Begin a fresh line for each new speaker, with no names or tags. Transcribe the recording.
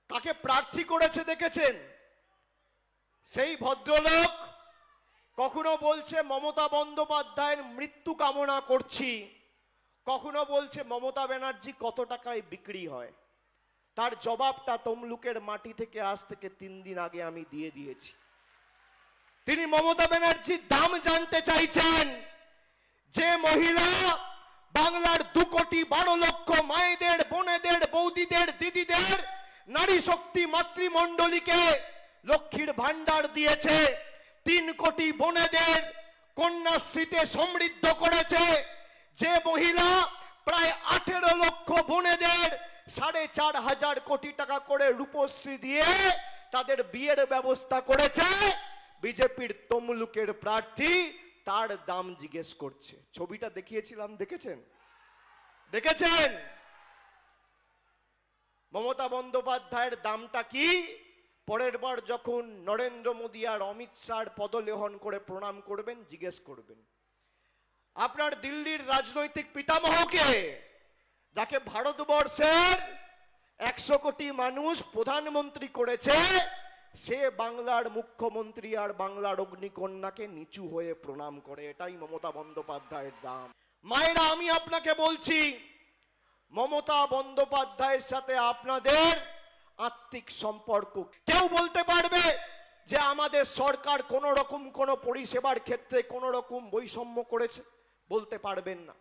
কাকে প্রার্থী করেছে দেখেছেন? সেই ভদ্রলোক কখনো বলছে মমতা বন্দ্যোপাধ্যায়ের মৃত্যু কামনা করছি, কখনো বলছে মমতা ব্যানার্জি কত টাকায় বিক্রি হয়। তার জবাবটা তমলুকের মাটি থেকে আজ থেকে 3 দিন আগে আমি দিয়ে দিয়েছি। তিনি মমতা ব্যানার্জির দাম জানতে চাইছেন। যে মহিলা বাংলার 2,12,00,000 মায়েদের, বোনেদের, বৌদিদের, দিদিদের, নারী শক্তি মাতৃমণ্ডলীকে লক্ষ্মীর ভান্ডার দিয়েছে, 3 কোটি বোনেদের কন্যাশ্রীতে সমৃদ্ধ করেছে, যে মহিলা প্রায় 18 লক্ষ বোনেদের 4,500 কোটি টাকা করে রূপশ্রী দিয়ে তাদের বিয়ের ব্যবস্থা করেছে, বিজেপির তমলুকের প্রার্থী তার দাম জিজ্ঞেস করছে। ছবিটা দেখিয়েছিলাম, দেখেছেন? দেখেছেন মমতা বন্দ্যোপাধ্যায়ের দামটা কি? পরের বার যখন নরেন্দ্র মোদী আর অমিত শাহর পদলেহন করে প্রণাম করবেন, জিজ্ঞেস করবেন আপনার দিল্লির রাজনৈতিক পিতামহকে, যাকে ভারতবর্ষের 100 কোটি মানুষ প্রধানমন্ত্রী করেছে, সে বাংলার মুখ্যমন্ত্রী আর বাংলার অগ্নিকন্যাকে নিচু হয়ে প্রণাম করে। এটাই মমতা বন্দ্যোপাধ্যায়ের দাম। মায়েরা, আমি আপনাকে বলছি, মমতা বন্দ্যোপাধ্যায়ের সাথে আপনাদের আত্মিক সম্পর্ক। কেউ বলতে পারবে যে আমাদের সরকার কোন রকম কোন পরিষেবার ক্ষেত্রে কোন রকম বৈষম্য করেছে? বলতে পারবেন না।